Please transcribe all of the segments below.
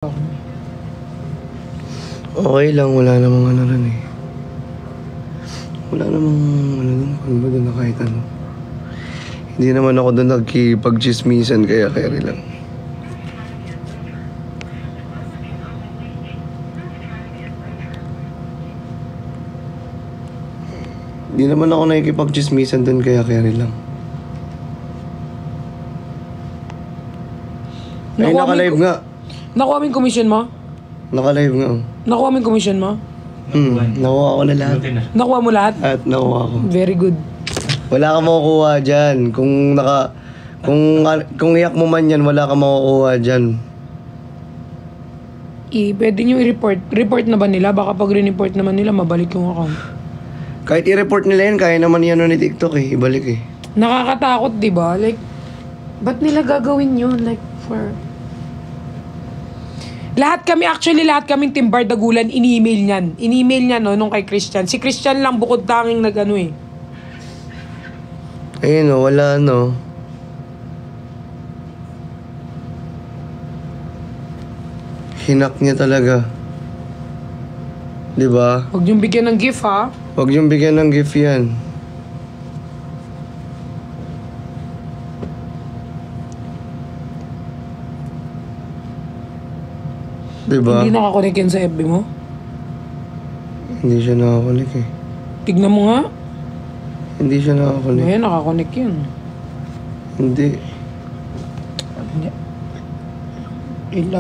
Okay lang, wala namang ano rin eh. Wala namang ano ba doon na kahit ano. Hindi naman ako doon nagkipag-chismisan kaya carry lang. Hindi naman ako nakikipag-chismisan doon kaya carry lang. Ay, naka-live nga. Nakuha mo yung commission mo? Naka-live nga. Nakuha mo yung commission mo? Nakuha ko na lahat. Nakuha mo lahat? At nakuha ko. Very good. Wala ka makukuha dyan. Kung iyak mo man yan, wala ka makukuha dyan. Pwede nyo i-report. Report na ba nila? Baka pag re-report naman nila, mabalik yung account. Kahit i-report nila yan, kaya naman yan ni TikTok eh. Ibalik eh. Nakakatakot, di ba? Like, ba't nila gagawin yun? Like, for... Lahat kaming Team Bardagulan, in-email niyan. In-email niya, no, nung kay Christian. Si Christian lang bukod tanging nag-ano eh. Ayun o, wala no. Hinak niya talaga. Diba? Huwag niyong bigyan ng gift, ha? Huwag niyong bigyan ng gift yan. Diba? Hindi nakakonek yan sa FB mo? Hindi siya nakakonek eh. Tignan mo nga. Hindi siya nakakonek. Ngayon, nakakonek yan. Hindi. Pila.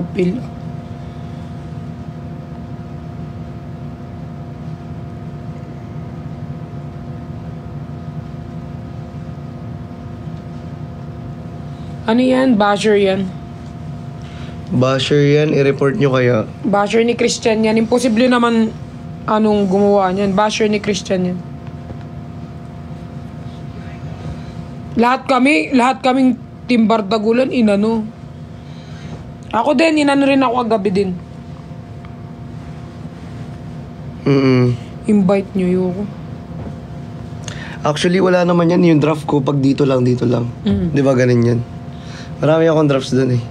Ano yan? Basher yan. Basher yan, i-report nyo kaya. Basher ni Christian yan. Imposible naman anong gumawa niyan. Basher ni Christian yan. Lahat kaming Team Bardagulan, inano. Ako din, inano rin ako kagabi din. Invite nyo yung... Actually, wala naman yan. Yung draft ko, pag dito lang. Di ba ganun yan? Marami akong drafts dun eh.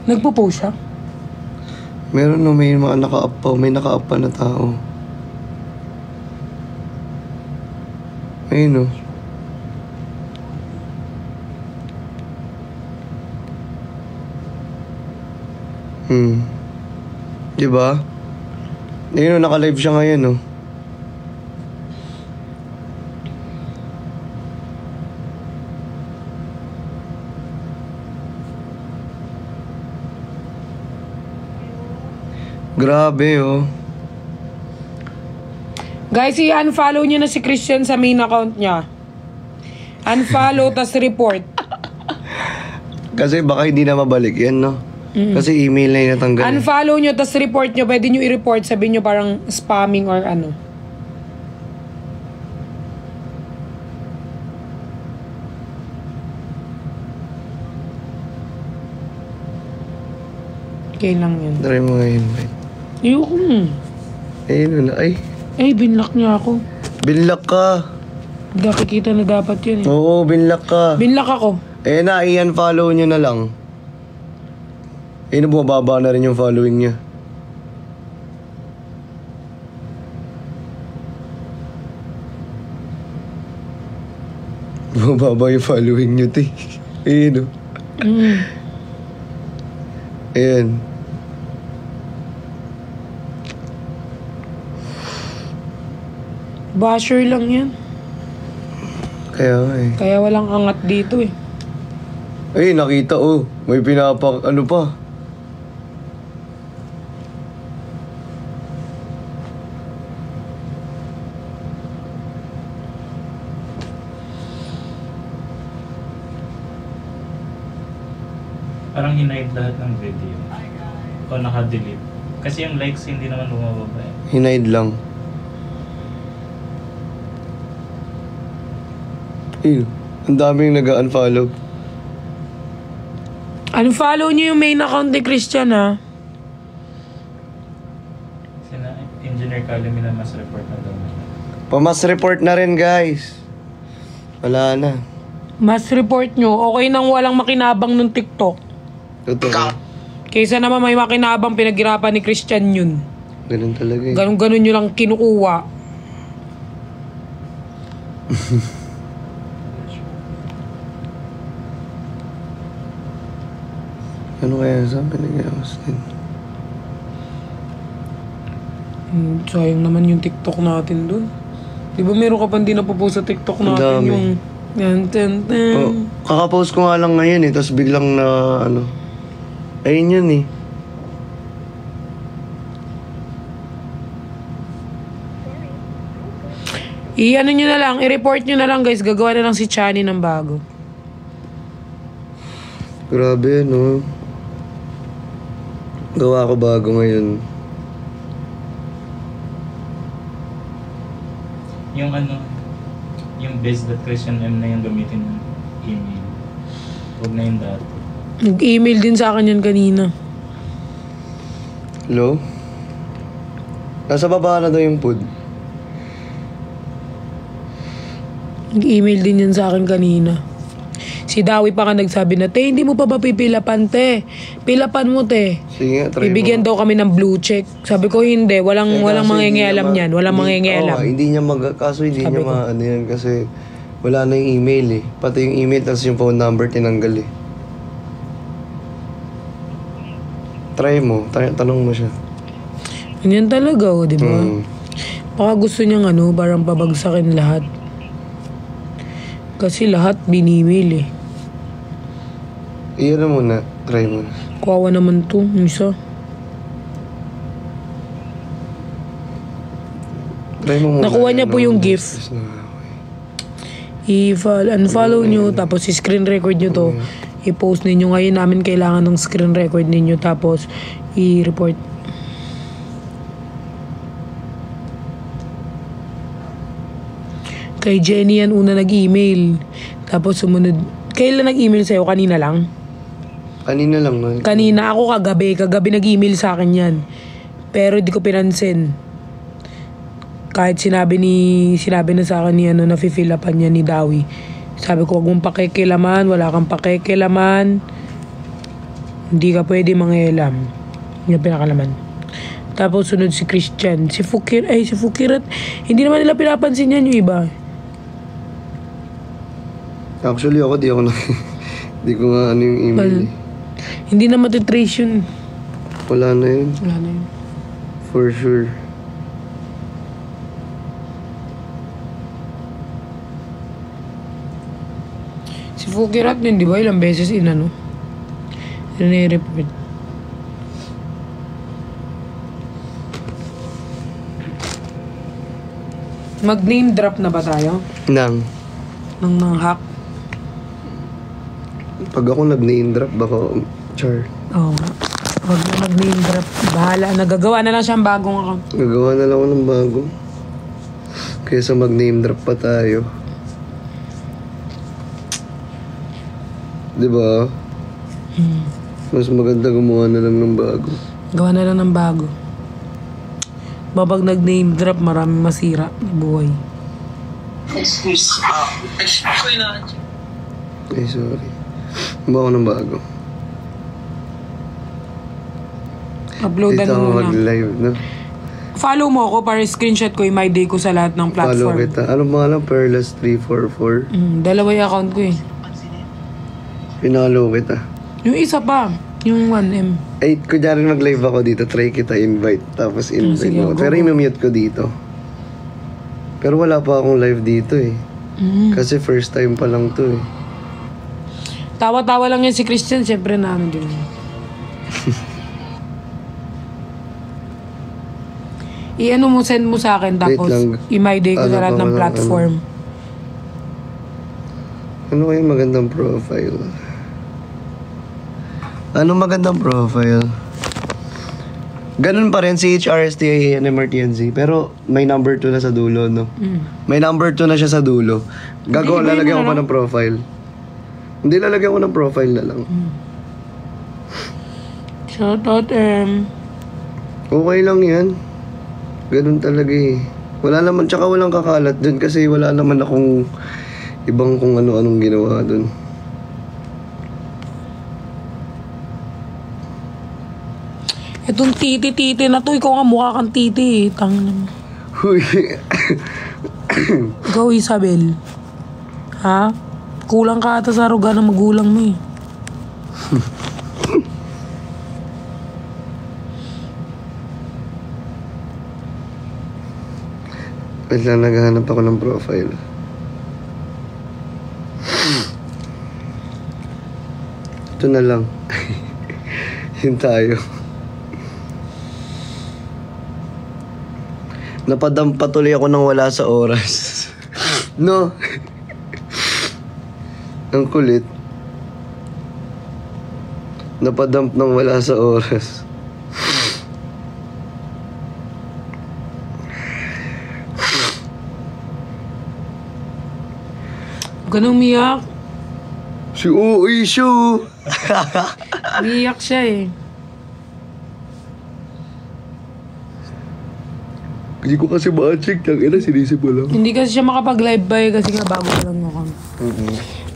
Nagpo-post siya? Meron no, may mga naka-up pa. May naka-up pa na tao. Ayun no. Diba? Ayun no, naka-live siya ngayon no. Grabe oh. Guys, i-unfollow nyo na si Christian sa main account niya. Unfollow, tas report. Kasi baka hindi na mabalik yan no. Kasi email na yung natanggal. Unfollow nyo, tas report nyo. Pwede nyo i-report. Sabihin nyo parang spamming or ano. Okay lang yun. Try mo ngayon, mate. Ayoko. Ayun na, ay. Ay, binlock niya ako. Binlock ka. Nakikita na dapat yun eh. Oo, binlock ka. Binlock ako. Eh na, i-unfollow nyo na lang. Eh, bumababa na rin yung following niya. Bumababa yung following niyo, te. Ayun, oh. Ayan. Basher lang yan. Kaya nga eh. Kaya walang angat dito eh. Ay, nakita oh. May ano pa. Parang hinide lahat ng video. O naka-delete. Kasi yung likes hindi naman bumababa eh. Hinide lang. Ayun. Ang daming nag-unfollow. Unfollow nyo yung main account ni Christian, ha? Engineer Calumi na mas report na daw. Pamas report na rin, guys. Wala na. Mas report nyo, okay nang walang makinabang ng TikTok. Totoo. Kaysa naman may makinabang pinaghirapan ni Christian yun. Ganun talaga eh. Ganun-ganun nyo lang kinukuha. Ano kaya sabi ni Austin? Sayang naman yung TikTok natin dun. Di ba meron ka pa hindi napopost sa TikTok Ang natin dami. yung... Oh, kakapost ko nga lang ngayon eh, tapos biglang na ano. Ayun yun eh. I-ano nyo na lang, i-report nyo na lang guys, gagawa na lang si Chani ng bago. Grabe, no? Gawa ko bago ngayon. Yung ano, yung base.christianm na yung gamitin ng email. Huwag na yung dati. Nag-email din sa akin yan kanina. Hello? Nasa baba na daw yung food. Nag-email din yan sa akin kanina. Si Dawi pa nga nagsabi na, te, hindi mo pa ba pipilapan, te? Pilapan mo, te. Sige nga, try Bibigyan mo. daw kami ng blue check. Sabi ko, hindi. Walang Kaso mangingialam hindi niya yan. Walang mangingialam. Hindi niya kaso hindi Sabi niya ko. ano yan kasi wala na yung email eh. Pati yung email tapos yung phone number tinanggal eh. Try mo, tanong mo siya. Ganyan talaga, oh, di ba? Hmm. Baka gusto niyang parang pabagsakin lahat. Kasi lahat binimil eh. Iyan na muna, try mo. Kawawa naman to, isa. Try mo muna. Nakuha niya po yung Ano, gift. Unfollow nyo, tapos i-screen record nyo to. I-post ninyo. Ngayon namin kailangan ng screen record ninyo, tapos i-report. Kay Jenny yan una nag-email. Tapos sumunod. Kailan nag-email sa'yo? Kanina lang? Kanina lang. No? Kanina ako kagabi nag-email sa akin yan. Pero di ko pinansin. Kahit sinabi na sa akin ni na-fill upan niya ni Dawi. Sabi ko, huwag mong pakikilaman, wala kang pakikilaman. Hindi ka pwede mangyalam. Yung pinakalaman. Tapos sunod si Christian. Si Fukirat. Hindi naman nila pinapansin yan yung iba. Actually ako, di ko nga ano yung email eh. Hindi na matitrace yun. Wala na yun. Wala na yun. For sure. Si Fukirat yun, di ba? Ilang beses nire-report. Mag-name drop na ba tayo? Nang, Ng mga hack? pag ako nag-name drop, baka, char, Oo nga. Huwag na mag-name drop. Bahala. Nagagawa na lang siyang bagong account. gagawa na lang ako ng bago. Kaysa mag-name drop pa tayo. Diba? Mas maganda gumawa na lang ng bago. Gawa na lang ng bago. Babag nag-name drop, maraming masira na buhay. Ay, sorry. Gumawa ako ng bago. Uploadan Dito ako mo na. mag-live, no? Follow mo ako para screenshot ko yung my day ko sa lahat ng Follow platform. kita. Ano ba lang? Perlas344. Dalawa yung account ko eh. Pinalo kita. Yung isa pa, yung 1M. Ay, kunyari mag-live ako dito, try kita invite. Tapos invite sige, mo. go, Pero go. i-mute ko dito. Pero wala pa akong live dito eh. Kasi first time pa lang to eh. Tawa-tawa lang yan si Christian, siyempre na ano din. I-ano mo, send mo sa akin, tapos lang. i-my day ko Ano sa lahat pa ng walang platform. Ano kayong magandang profile? Ano magandang profile? Ganun pa rin si HRSTA and MRTNZ. Pero may number 2 na sa dulo, no? May number 2 na siya sa dulo. Gagawa, Hindi, lalagyan ko iba-iba pa na ng profile. Hindi, lalagyan ko ng profile na lang. Shoutout, Okay lang yan. Ganun talaga eh. Wala naman, tsaka walang kakalat dun kasi wala naman akong ibang kung ano-anong ginawa dun. Itong titi-titi na to, ikaw nga mukha kang titi eh. Tangin naman. Huy. Ikaw, Isabel. Ha? Kulang ka ata sa aruga ng magulang mo eh. Wait lang, naghahanap ako ng profile. Ito na lang. Yun tayo. Napadampa tuloy ako nang wala sa oras. No? Ang kulit. Napadamp nang wala sa oras. Huwag ka nang umiyak. Si Uy Shu. Umiyak siya eh. Hindi ko kasi ma-check. Tangina, sinisip mo lang. Hindi kasi siya makapag-live ba eh, kasi nga bago pa lang ako.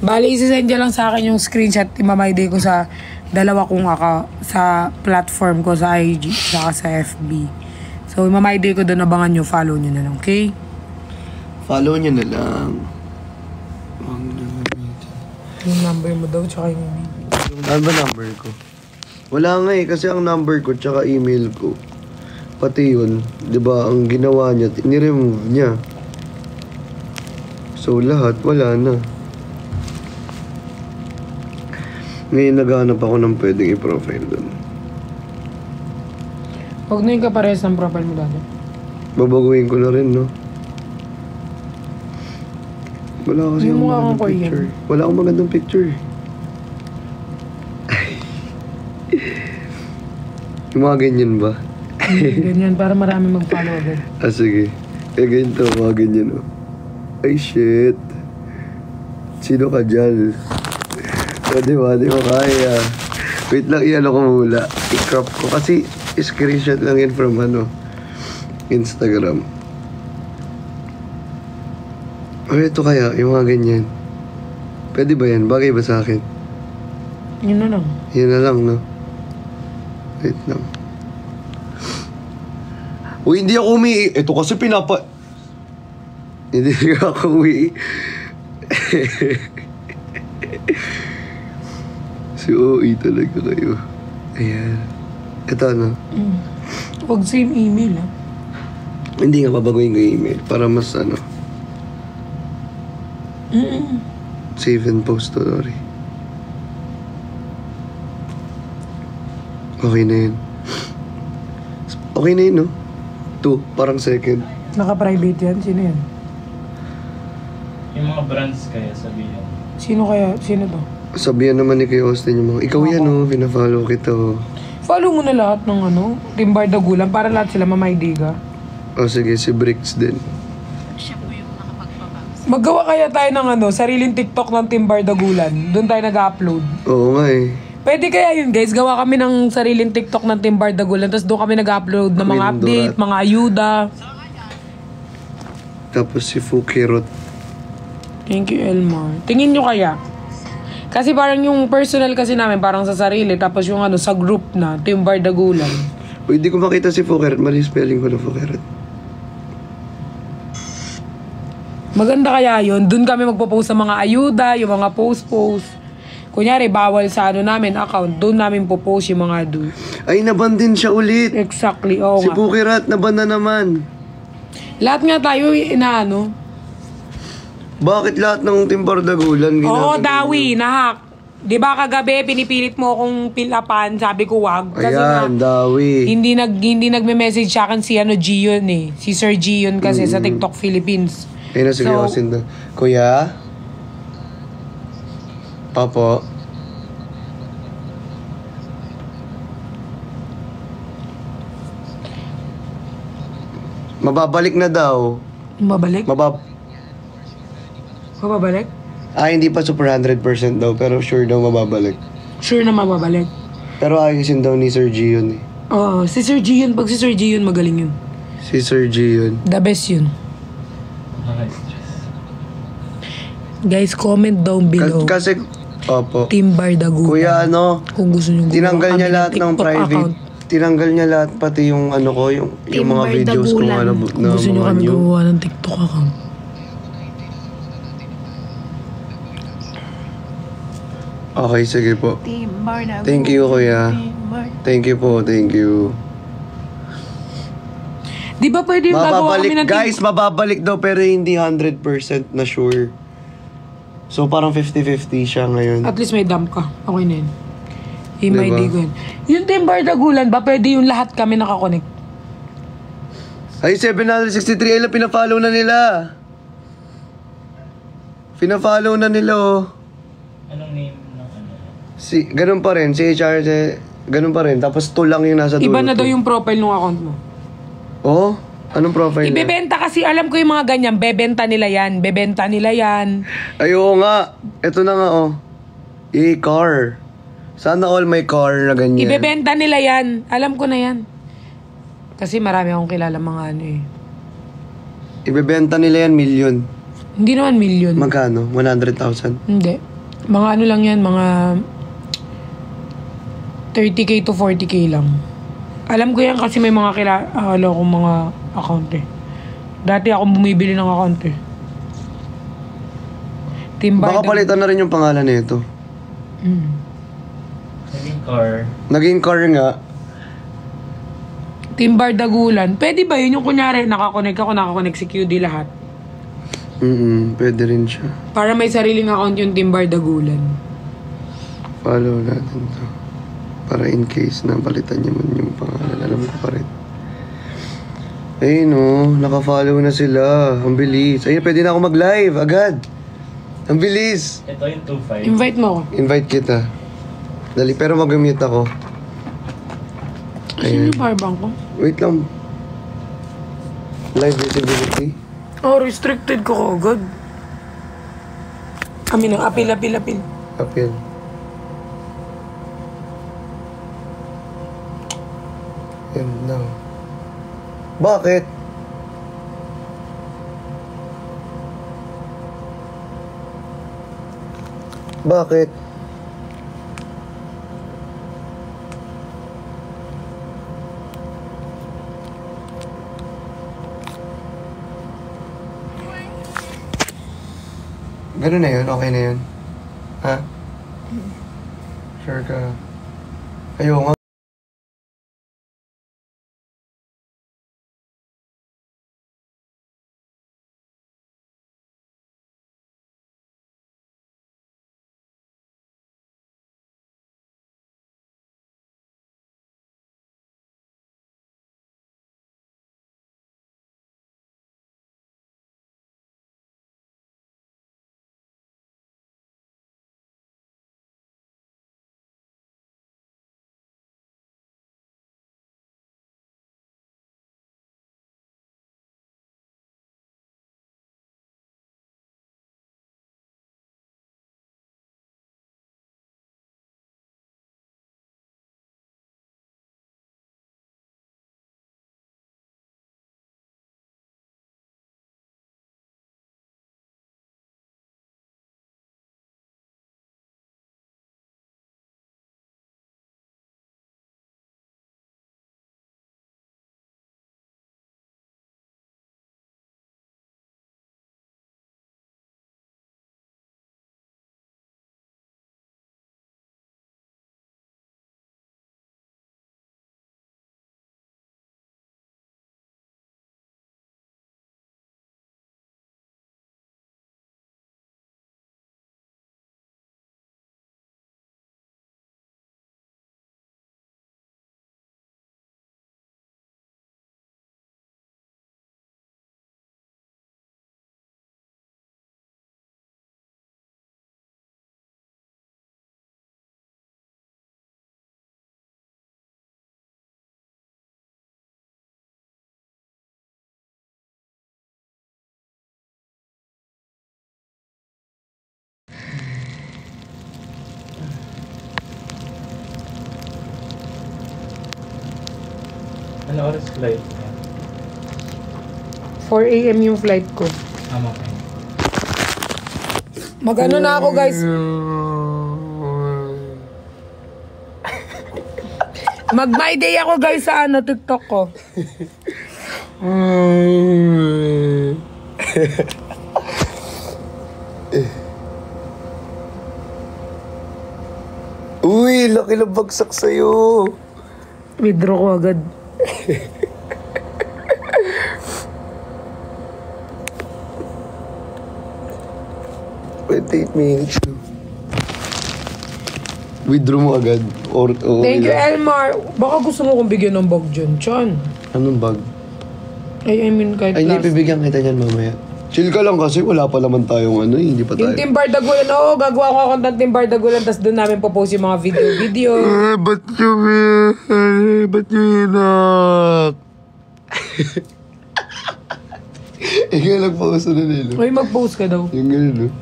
Bali, isisend niya lang sa akin yung screenshot imamayday ko sa dalawa kong sa platform ko sa IG saka sa FB. So, imamayday ko doon, abangan nyo, follow nyo na lang, okay? Follow niyo na lang. Huwag na gamitin. Yung number mo daw, tsaka yung email. Ano ba number ko? Wala nga eh, kasi ang number ko tsaka email ko. Pati yun, di ba, ang ginawa niya, ni-remove niya. So, lahat, wala na. Ngayon, naghahanap ako ng pwedeng i-profile doon. Huwag na yung kapares ng profile mo dati. Babaguhin ko na rin, no? Wala kasi Yung akong mukha kang magandang Korean. picture. Wala akong magandang picture. Yung mga ganyan ba? Ganyan, para marami mag-follow agad. Ah, sige. Ganito, mga ganyan, oh. Ay, shit. Sino ka dyan? O, di ba kaya. Wait lang, iyan ako mula. I-crop ko. Kasi, screenshot lang yan from, Instagram. Ay, ito kaya, yung mga ganyan. Pwede ba yan? Bagay ba sa akin? Yun na lang. Yan na lang, no? Wait lang. Uy, hindi ako ito kasi Hindi ako Si OE talaga kayo. Ayan. Ito, no? Huwag same email, ha? Hindi nga babaguhin ko yung email para mas, save and post story. Okay na yun. Okay na yun, no? 2, parang second. Naka-private yan? Sino yan? Yung mga brands kaya sabihin. Sino kaya? Sino to? Sabihan naman ni kay Austin yung mga, ikaw yan, no? Pina-follow kita, oh. Follow mo na lahat ng Team Bardagulan para lahat sila mamaydiga. Oh, sige, si Bricks din. Maggawa kaya tayo ng sariling TikTok ng Team Bardagulan. Doon tayo nag-upload. Oo nga, eh. Pwede kaya yun, guys. Gawa kami ng sariling TikTok ng Team Bardagulan. Tapos doon kami nag-upload ng mga update, mga ayuda. Tapos si Fukirot. Thank you, Elmar. Tingin nyo kaya? Kasi parang yung personal kasi namin, parang sa sarili. Tapos yung sa group na, Team Bardagulan. Uy, di ko makita si Fukirot. Mali spelling ko na Fukirot. Maganda kaya yun. Doon kami magpo-post sa mga ayuda, yung mga post-post. Kunyari, bawal sa namin, account. Doon namin po-post yung mga do. Ay, naban din siya ulit. Exactly, oo Si nga. Fukirot, naban na naman. Lahat nga tayo, Bakit lahat ng Team Bardagulan Oo, Dawi, nahack. Di ba kagabi, pinipilit mo akong pilapan, sabi ko wag. Kasi Ayan, Dawi. hindi nagme-message sa akin si Gion eh. Si Sir Gion kasi sa TikTok Philippines. Ayun na, sige, Austin doon. Kuya? Papo? Mababalik na daw. Mababalik? Mababalik? Hindi pa super 100% daw, pero sure daw mababalik. Sure na mababalik. Pero ayusin daw ni Sir G yun eh. Oo, si Sir Gion, pag si Sir Gion magaling yun. Si Sir G yun. The best yun. Nakaka-stress. Guys, comment down below. Kasi, opo. Team Bardagulan. Kuya, ano, Kung gusto nyo gumawa tinanggal kami niya lahat ng TikTok private. account. Tinanggal niya lahat, pati yung ano ko, yung mga videos ko Bardagulan. ano, Kung na gusto nyo mga kami new. gumawa ng TikTok account. Okay, sige po. Team Bardagulan. Thank you, kuya. Thank you po, thank you. Di ba pwede yung gagawa kami Mababalik, ng guys, mababalik daw pero hindi 100% na sure. So parang 50-50 siya ngayon. At least may dump ka. Okay na yun. Himay Diba? di ko yun. Yung Team Bardagulan ba, pwede yung lahat kami nakakonect? Ay, 763, ay lang, pinafollow na nila. Pinafollow na nila, oh. Anong name ng ano? Ganun pa rin, si HR, ganun pa rin. Tapos 2 lang yung nasa dulo. Iba na daw two. yung profile ng account mo. Oh? Anong profile niya? Ibebenta kasi, alam ko yung mga ganyan, bebenta nila yan, bebenta nila yan. Ay, oo nga. Ito na nga, oh. E-car. Sana all my car na ganyan. Ibebenta nila yan, alam ko na yan. Kasi marami akong kilala mga ano eh. Ibebenta nila yan, million. Hindi naman million. Magkano? 100,000? Hindi. Mga ano lang yan, mga 30k to 40k lang. Alam ko yan kasi may mga kilala kong mga account eh. Dati akong bumibili ng account eh. Team Baka Bardagulan. palitan na rin yung pangalan nito. Naging car. Naging car nga. Team Bardagulan. Pwede ba yun yung kunyari nakakonect ako, nakakonect si QD lahat? Pwede rin siya. Para may sariling account yung Team Bardagulan. Follow natin to. Para in case na palitan niya man yung pangalan. Alam ko pa rin. Ayun oh, naka-follow na sila. Ang bilis. Ayun, pwede na ako mag-live agad. Ang bilis. Ito yung 2.5. Invite mo ako. Invite kita. Dali, pero mag-mute ako. Sino yung powerbank ko? Wait lang. Live visibility. Oh, restricted ko agad. Kami ng apil. Appeal. Yan na. Bakit? Bakit? Ganun na yun? Okay na yun? Ha? Sure ka? Ayaw nga. Ano oras flight niya? 4 a.m. yung flight ko. Tama kayo. Mag-ano na ako, guys. Mag-my day ako, guys, sa TikTok ko. Uy, laki ng bagsak sa'yo. Withdraw ko agad. 28 minutes. Withdraw mo agad. Or, Thank you, Elmar. Baka gusto mo kong bigyan ng bag dyan, Chan. Anong bag? I mean, kahit Ay, hindi, plastic. bibigyan kita niyan mamaya. Chill ka lang kasi wala pa naman tayong hindi pa tayo. Yung Team Bardagulan, oo, gagawa ko ako ng Team Bardagulan, tapos doon namin popost yung mga video. Ba't yung hinak? Ikaw nagpost na nila. Ay, mag-post ka daw. Yung gano'n, no?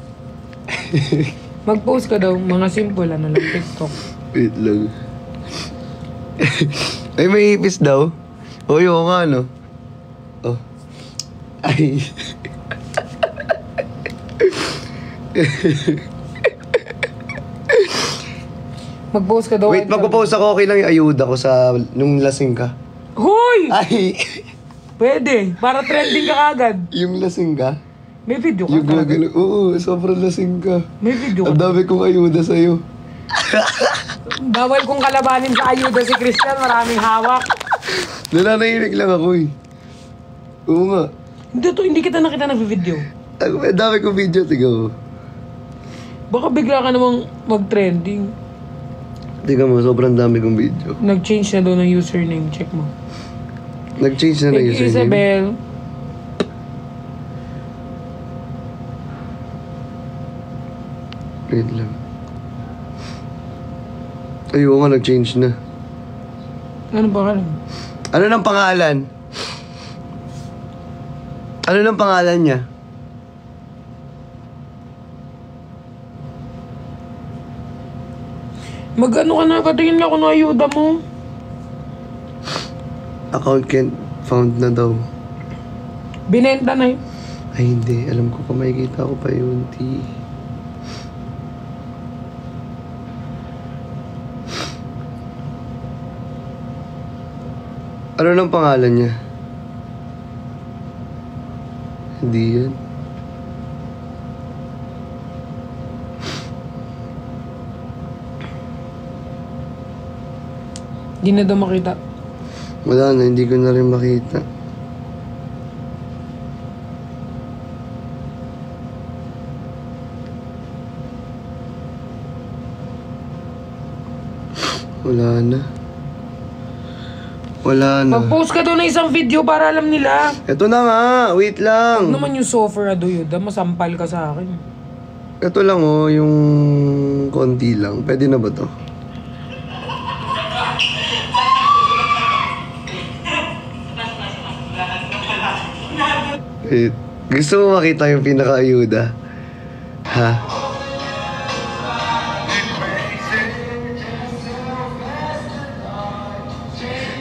Mag-post ka daw, mga simple, lang, TikTok. Wait lang. Ay, may ipis daw. O, yung nga, no? Oh. Ay. Mag-post ka daw. Wait, magpo-post ako. Okay lang yung ayuda ko sa nung lasing ka. Hoy! Ay! Pwede, para trending ka agad. Yung lasing ka? May video ka Yung talaga. gagano. Oo, sobrang lasing ka. May video ka. Ang dami kong ayuda sa'yo. Bawal kong kalabanin sa ayuda si Christian, maraming hawak. Nananayinig lang ako eh. Oo nga. Hindi kita nakita nag-video. Ang dami kong video, tigaw. Baka bigla ka namang mag-trending. Tiga mo, sobrang dami kong video. Nag-change na daw ng username, check mo. Nag-change na Thank you, username. Isabel. Wait lang. Ay, oo nga, nag-change na. Ano ba ka lang? Ano ng pangalan? Ano ng pangalan niya? Mag-ano ka na, patingin nga ako ng ayuda mo. Account can't found na daw. Binenta na yun. Ay, hindi. Alam ko pa, makikita ko pa yun, T. Ano ng pangalan niya? Hindi yan. Di na daw makita. Wala na, hindi ko na rin makita. Wala na. Wala na. Mag-post ka daw ng isang video para alam nila. Ito na nga, wait lang. Huwag naman yung software aduyuda, masampal ka sa akin. Ito lang oh, yung konti lang. Pwede na ba to? Wait. Gusto mo makita yung pinaka-ayuda? Ha?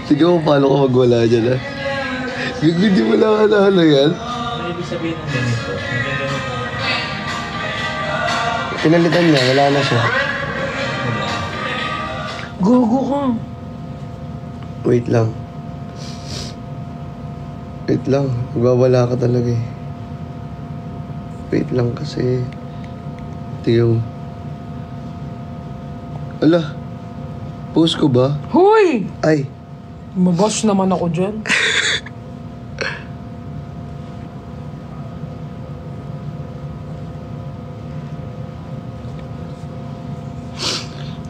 Sige mo, paano ko magwala dyan, ha? Hindi mo lang ano yan? Ano ibig sabihin ng ganito? Yung ganito. Pinalitan niya, wala na siya. Gogo ka. Wait lang. Wait lang. Magbawala ka talaga eh. Wait lang kasi. Tiyo. Ala. Post ko ba? Hoy! Ay. Mabash naman ako dyan.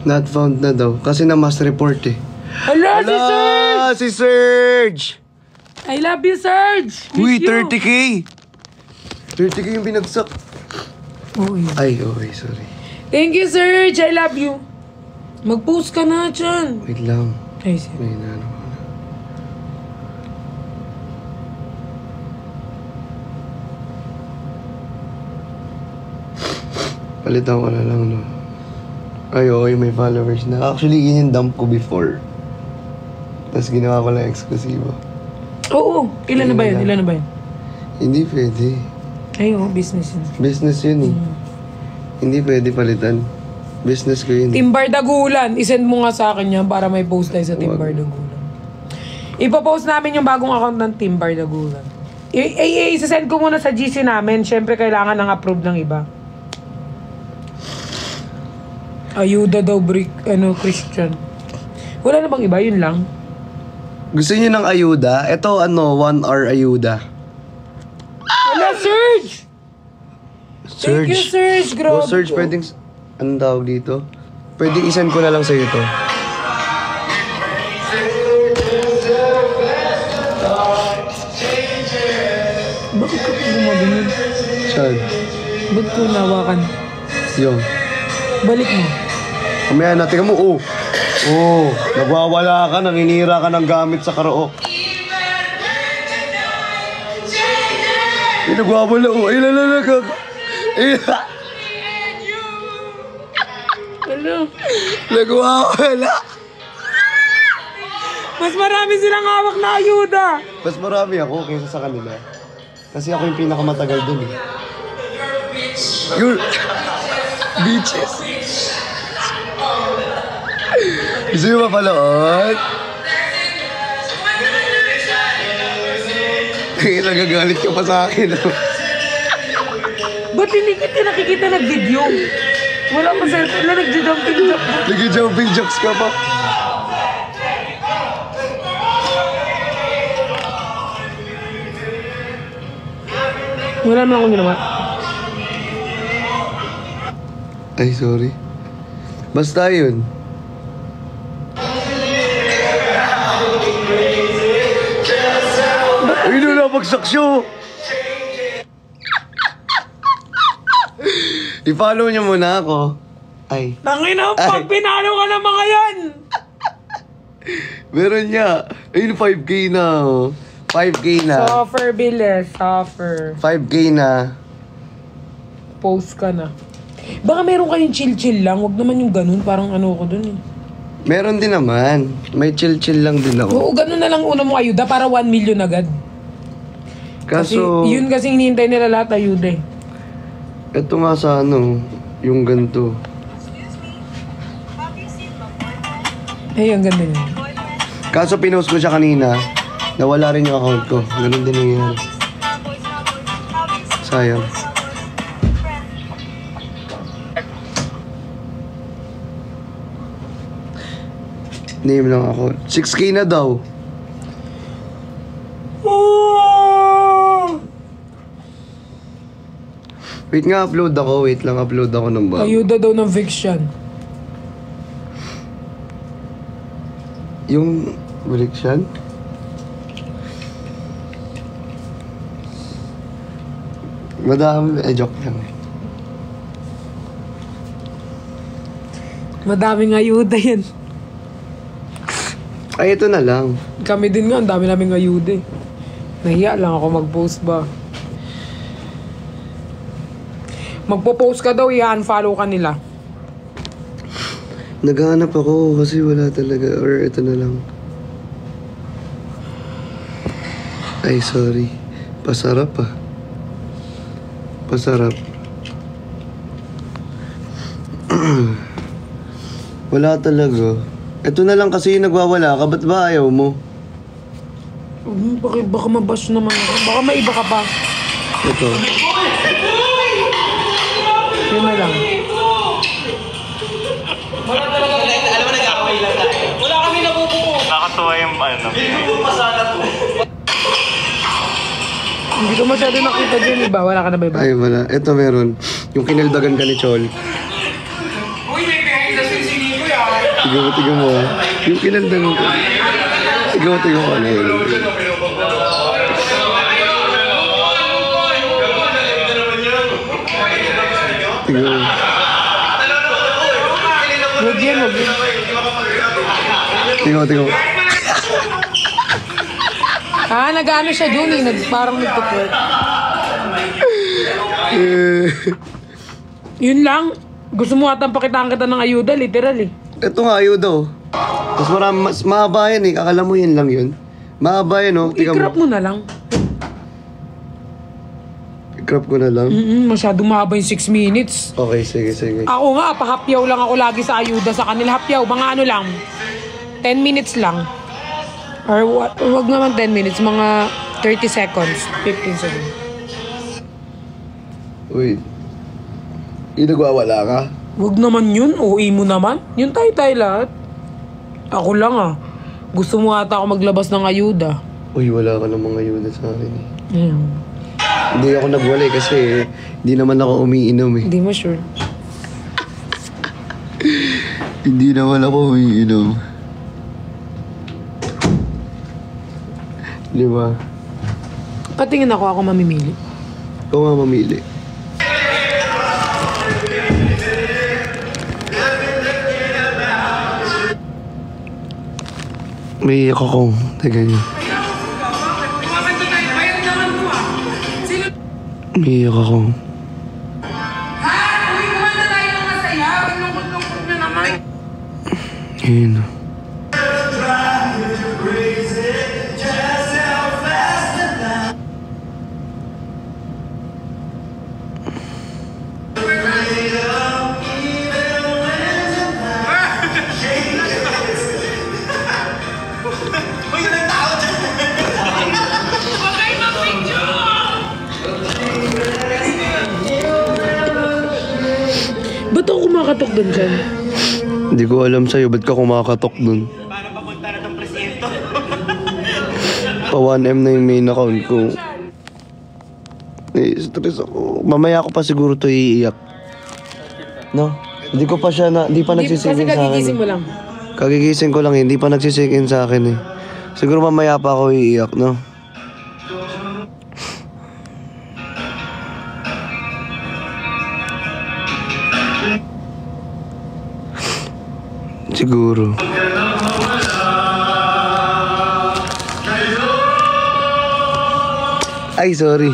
Not found na daw. Kasi na-mass report eh. Hala, si Serge! Ala! Si Serge! I love you, Serge! Miss Uy, you. 30K! 30K yung binagsak. Uy. Ay, okay, sorry. Thank you, Serge! I love you. Mag-post ka na dyan. Wait lang. Ay, sir. May naano ko na. Palitan ko na lang, no? Ay, okay, may followers na. Actually, yun yung dump ko before. Tapos ginawa ko lang eksklusibo. Oo. Ilan na ba yan? Ilan Ilan na ba yan? Hindi pwede. Ay, business yun. Business yun eh. Hindi pwede palitan. Business ko yun. Timbar Dagulan. Isend mo nga sa akin yan para may post tayo sa Timbar Dagulan. Ipopost namin yung bagong account ng Timbar Dagulan. Isasend ko muna sa GC namin. Siyempre, kailangan ng approve ng iba. Ayuda daw, Christian. Wala na bang iba? Yun lang. Gusto niyo ng ayuda? Ito 1 hour ayuda. Wala, Serge! Thank you, Serge. Grabe. Serge, pwedeng... Anong tawag dito? Pwedeng isend ko na lang sa'yo to. Bakit ka pa gumaganyan? Saan? Ba't ko nawakan? Yung. Balik mo. Kamaya na, tingnan mo, oh. Oh, nagwawala ka, nanginira ka ng gamit sa karaoke. Nagwawala, oh. Ay, lalala. Ano? Nagwawala. Mas marami silang hawak na ayuda. Mas marami ako kaysa sa kanila. Kasi ako yung pinakamatagal dun eh. You're... Bitches. Gusto nyo mapalood? Nagagalit ka pa sa akin. Ba't hindi kita nakikita nag-video? Wala pa sa na nag-jumping jump. Nag-jumping jacks ka pa. Wala naman akong ginawa. Ay, sorry. Basta yun. Ay, na pagsaksyo. I-follow niyo muna ako. Ay. Tangina, pag pinalo ka ng mga yan! Meron niya. Ayun, 5K na. Oh. 5K na. Suffer, bilis. Suffer. 5K na. Post ka na. Baka meron kayong chill-chill lang. Wag naman yung ganun. Parang ano ko dun eh. Meron din naman. May chill-chill lang din ako. Oo, ganun na lang una mong ayuda para 1 million agad. Kasi Kaso, yun kasing hinihintay nila lahat ayuda eh. ito nga sa ano, yung ganito. Ay, ang ganda yun. Kaso pinost ko siya kanina, nawala rin yung account ko. Ganun din nangyayari. Sayang. Name lang ako. 6K na daw. Wait nga, upload ako. Wait lang, upload ako ng bago. Ayuda daw ng fiction. Yung Volixian? Madami, joke lang. Madaming ayuda yan. Ay, ito na lang. Kami din nga, ang dami naming ayuda eh. Nahiya lang ako mag-post ba. Magpo-post ka daw, i-unfollow ka nila. Naghahanap ako kasi wala talaga. Or ito na lang. Ay, sorry. Pasarap ah. Pasarap. Wala talaga. Ito na lang kasi yung nagwawala ka. Ba't ba ayaw mo? Baka mabash naman ako. Baka may iba ka pa. Ito. Yun na lang. Alam mo, nag-away lang tayo. Wala kami nabubuo. Nakatuwa yung ano. Hindi ko masyado nakita dyan, iba. Wala ka na ba iba? Ay, wala. Ito meron. Yung kinaldagan ka ni Chol. Uy, may behind the scenes si Nico yan. Tigaw mo ah. Yung kinaldagan ka. Tigaw mo ano yun. Tigaw. Huwag yan, huwag yan. Tigaw. Nag-ano siya dun eh. Parang nagtutwerk. Yun lang. Gusto mo atang pakitaan kita ng ayuda, literal eh. Ito nga, ayuda oh. Mas mahaba yan eh. Akala mo yun lang yun. Mahaba yan oh. Tingnan I-crop mo na lang. Crop ko na lang. Masyadong mahaba yung 6 minutes. Okay, sige, sige. Ako nga, pahapyaw lang ako lagi sa ayuda sa kanila. Hapyaw, mga ano lang. 10 minutes lang. Or wag naman 10 minutes, mga 30 seconds, 15 seconds. Wait. Yung nagwawala ka? Wag naman yun, OA mo naman. Yun tayo lahat. Ako lang Gusto mo ata ako maglabas ng ayuda. Uy, wala ka namang ayuda sa akin eh. Ayun. Hindi ako nagwalay kasi hindi naman ako umiinom eh. Hindi mo sure. Hindi naman ako umiinom. Di ba? Patingin ako mamimili. Ikaw nga mamili. May iyak ako. Teka niyo. May iyak ako. Ha? Uy, kumanta tayo ng masaya. Ang lungkot-lungkot na naman. Ayun. Ba't ako kumakatok dun dyan? Hindi ko alam sa'yo, ba't ka kumakatok dun? Para papunta na tong presyento. Pa 1M na yung main account ko. Stress ako. Mamaya ako pa siguro to iiyak. No? Hindi ko pa siya na, hindi pa Kasi nagsisingin sa akin. kagigising mo lang. Kagigising ko lang, hindi pa nagsisingin sa akin eh. Siguro mamaya pa ako iiyak, no? Siguro. Ay, sorry.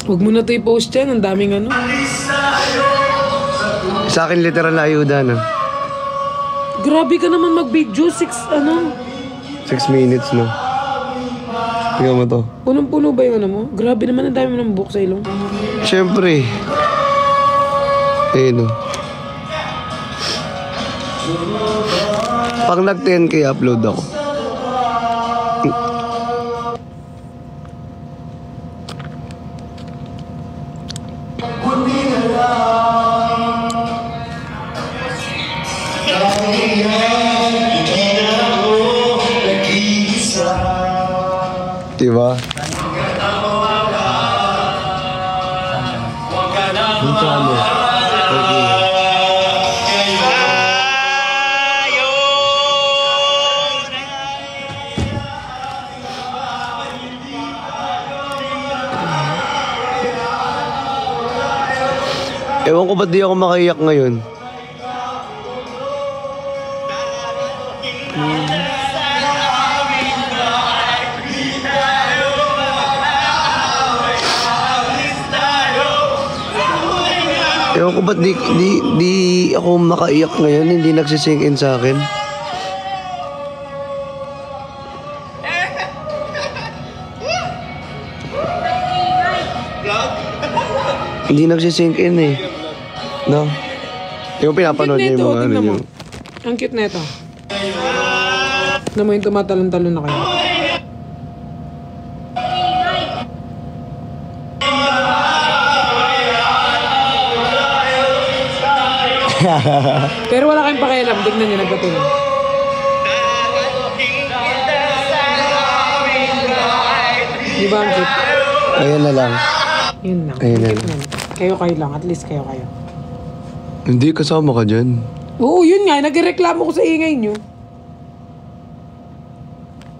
Huwag mo na ito i-post yan. Ang daming ano. Sa akin literal na ayuda, no? Grabe ka naman mag-video. 6 minutes, no? Tingnan mo to. Punong-puno ba yung ano mo? Grabe naman. Ang dami mo ng book sa ilong. Siyempre. Ayun, no? Pag nag-10K upload ako. Diba? Dito ano? Ewan ko ba't di ako makaiyak ngayon. Ewan ko ba't di ako makaiyak ngayon, hindi nagsisink in sa akin. Hindi nagsisink in eh. No? Yung pinapanood niya yung mga ano tingnan mo. yung... Ang cute na ito. Tignan mo yung tumatalon-talon na kayo. Pero wala kayong pakialam. Tignan niyo, nagpatuloy. Di ba ang cute? Ayan na lang. Yun lang. Ayun na Cute lang. na. Kayo lang. At least kayo. Hindi, kasama ka dyan. Oo, yun nga. Nagreklamo ko sa ingay niyo.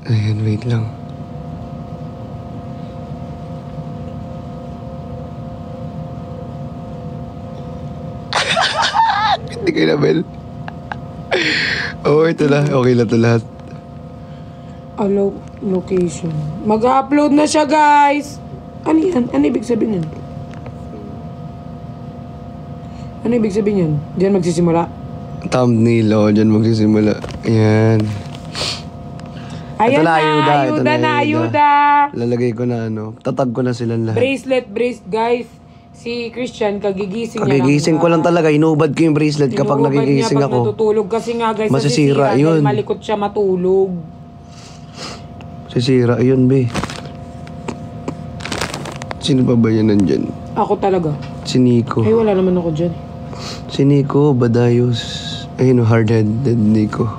Ayan, wait lang. Hindi kayo na, Bel. Oo, ito na. Okay na to lahat. Allow location. Mag-upload na siya, guys. Ano yan? Ano ibig sabihin yan? Ano ibig sabihin yan? Diyan magsisimula? Thumbnail, dyan magsisimula. Ayan. Ayan Ito na, na, ayuda. Ito ayuda na, ayuda. Lalagay ko na tatag ko na silang lahat. Bracelet, guys. Si Christian, kagigising niya lang. Kagigising ko lang talaga, inubad ko yung bracelet kapag Tinubad niya nagigising pag ako. natutulog. Kasi nga guys, Masisira nasisira yun. dahil malikot siya matulog. Sisira yun, be. Sino pa ba yan nandyan? Ako talaga. Si Nico. Ay, wala naman ako dyan. Si Nico, Badayos. Ayun, hard-headed Nico.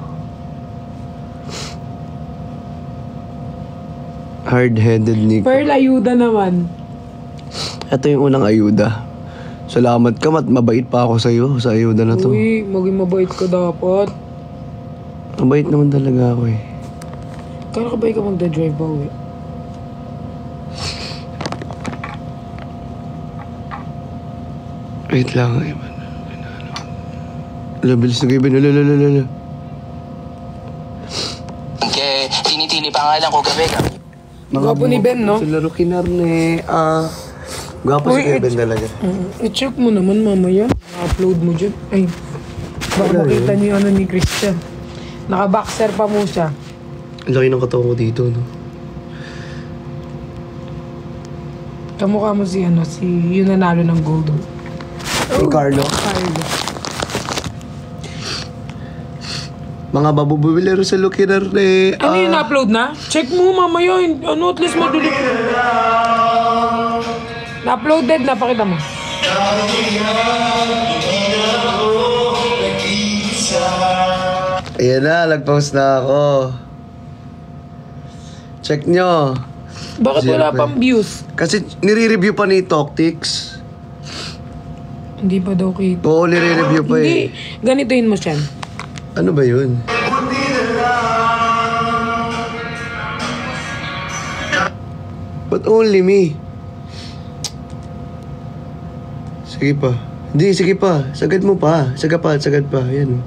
Hard-headed Nico. Pearl, ayuda naman. Ito yung unang ayuda. Salamat ka, mabait pa ako sa'yo sa ayuda na to. Uy, maging mabait ka dapat. Mabait naman talaga ako eh. Kaya ka ba ikaw magda-drive pa uwi? Wait lang, Ivan. Bilis na kayo, Ivan. Lala. Kaya tinitili pangalan ko gabi. Gwapo ni Ben, no? Sa laro kinarne. Gwapo si Uy, Kevin talaga. I-check mo naman mamaya. Na-upload mo dyan. Ay, baka Wala makita niyo yung ano ni Christian. Naka-boxer pa mo siya. Ang laki ng katawan ko dito, no? Kamukha mo si ano, si yung nanalo ng gold. Yung Carlo. Carlo. Mga babubilero sa Lukinarne. Ano yung na-upload na? Check mo mamaya. Ano, at least madulit. Na-uploaded na, pakita mo. Ayan na, nag-post na ako. Check nyo. Bakit wala Siyempre. pang views? Kasi nire-review pa ni Toctics. Hindi pa daw kita. Oo, nire-review pa Hindi. eh. Ganitoin mo siya. Ano ba yun? But only me. Sige pa. Hindi, sige pa. Sagad mo pa. Sagad pa. Yan.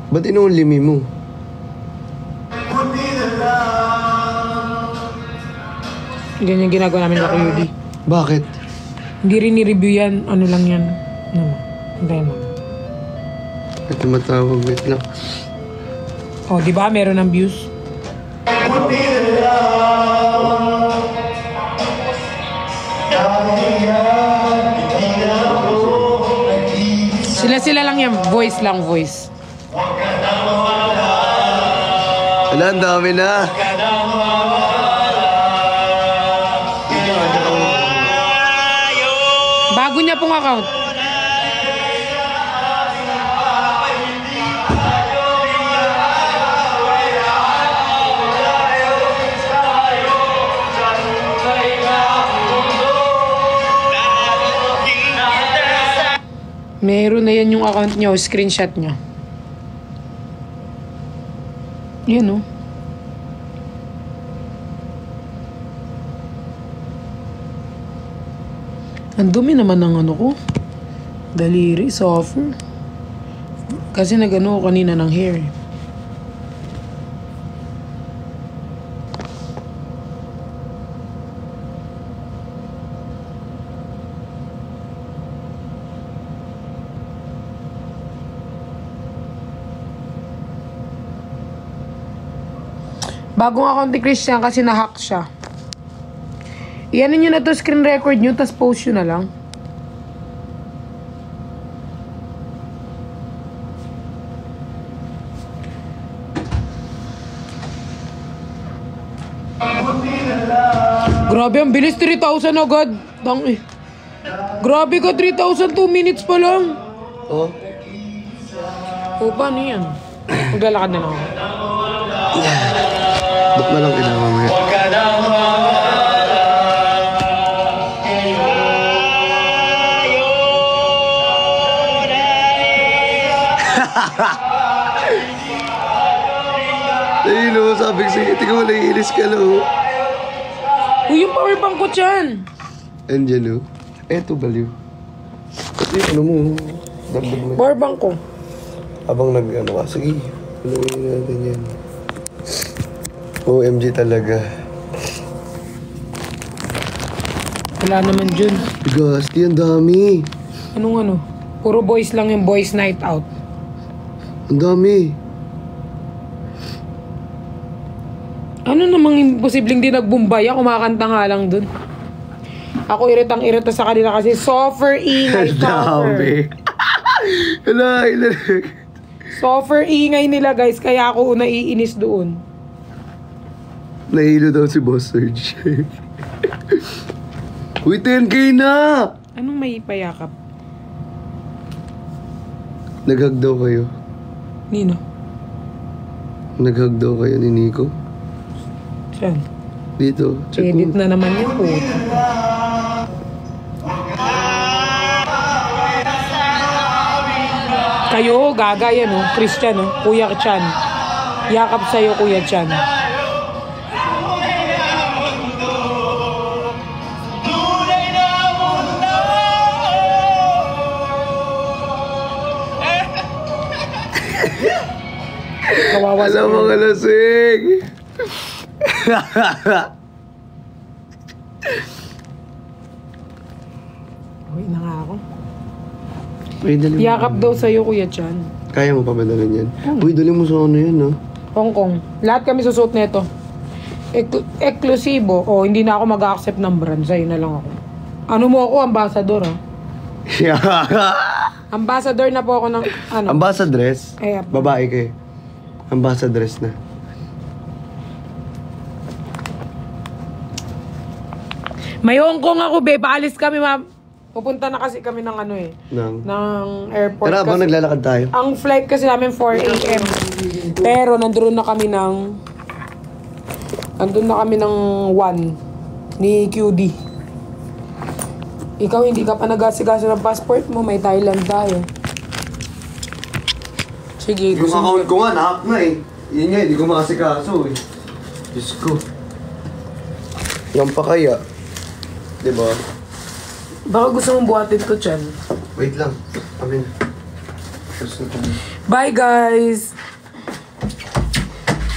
Ba't in-only me mo? Ganyan ginagawa namin sa Kuya. Bakit? Hindi rin ni-review yan. Ano lang yan. Ano mo? Hintayin mo. May tumatawag. Wait lang. Oh, di ba? Meron ng views. Sila lang yan. Voice lang, voice. Wala, ang dami na. Bago niya pong account. Meron na yan yung account niya o screenshot niya. Yan o. Ang dumi naman ng ano ko. Daliri, softer. Kasi nag-ano ko kanina ng hair. Bagong account ni Christian kasi na-hack siya. Iyan nyo na to screen record nyo, tas post nyo na lang. Grabe, ang bilis. 3,000 agad. Grabe ka, 3,000 2 minutes pa lang. Oh. O, paano yan? Maglalakad na lang ako. Ba't na lang kailangan mo yan? Ayun o, sabi ko sige, tingnan mo, naiinis ka na o. Uy, yung power bank ko dyan. Andyan o. Eto, baliw. Kasi ano mo, dagdag mo. Power bank ko. Habang nag-ano ka, sige, paluin natin yan. OMG talaga. Wala naman dyan. Bigas, di ang dami. Anong ano? Puro boys lang yung boys night out. Ang dami. Ano namang imposibleng di nagbumbaya, kumakanta nga lang dun. Ako iritang-irita sa kanila kasi soffer ingay, soffer. Hala, Soffer ingay nila guys, kaya ako naiinis doon. nahilo daw si Boss Serge. Uy, 10K na! Anong may payakap? Naghag daw kayo. Nino? Naghag daw kayo ni Nico. Saan? Dito. Check Edit mo. na naman yan po. Kayo, gaga yan oh. Christian oh. Kuya Chan. Yakap sa'yo, Kuya Chan. Kawawa Alam mo ka lasing. Uy, na nga ako. Uy, dali mo. Yakap daw sa'yo, Kuya Chan. Kaya mo pa ba dalhin yan? Uy, dali mo sa ano yan, no? Hong Kong. Lahat kami susuot nito. Eksklusibo. O, hindi na ako mag-accept ng brand. Sa'yo na lang ako. Ano mo ako? Ambassador, ha? Ambassador na po ako ng, ano? Ambassadress? Ay, Babae kayo. Ambassadress na. May Hong Kong ako, be. Paalis kami, ma'am. Pupunta na kasi kami ng ano eh. Ng airport. Tara, bang kasi, naglalakad tayo? ang flight kasi namin 4 a.m. Pero nandun na kami ng 1 ni QD. Ikaw hindi ka pa nag-asikaso ng passport mo, may Thailand tayo. Sige, Yung account ko nga, nahack na eh. Yun nga, hindi ko makasikaso eh. Diyos ko. Yan pa kaya. Diba? Baka gusto mong buhatin ko, Chan. Wait lang. Amin. Bye, guys!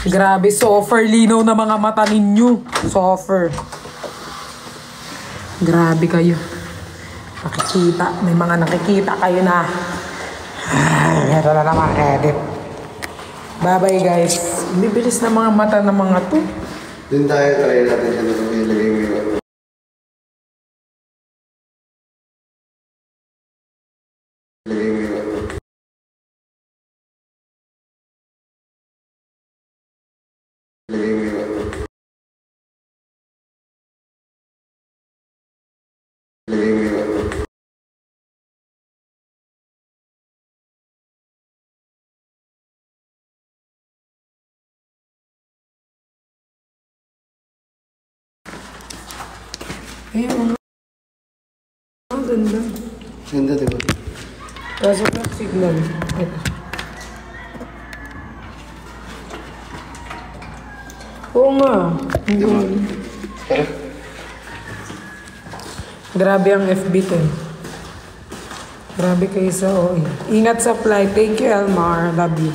Grabe, soffer. Linaw na mga mata ninyo. Soffer. Grabe kayo. Nakikita. May mga nakikita kayo na. Ito na naman, edit. Bye-bye, guys. Bibilis na mga mata ng mga to. Dun tayo, try natin siya nung ilagay mo yung ano. Ilagay mo yung ano. Ilagay mo yung ano. Ilagay mo yung ano. Ayun, ang ganda. Ganda, diba? Kaso na signal. Ito. Oo nga. Hindi mo. Grabe ang FB to. Grabe kayo sa OE. Ingat sa flight. Thank you, Elmar. Love you.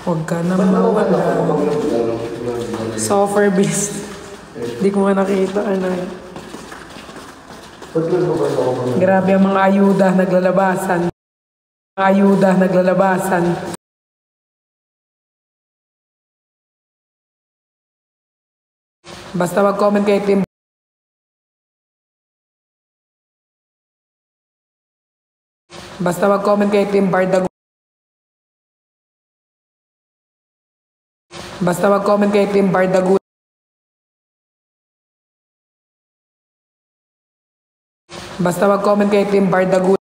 Huwag ka na mawala. Software beast. Hindi ko nga nakita. Ano. Grabe ang mga ayuda naglalabasan. Mga ayuda naglalabasan. Basta mag-comment kay Tim. Basta mag-comment kay Tim Bardagulan. Basta mag-comment kay Tim Bardagulan. Basta mag-comment kay Tim Bardagulan.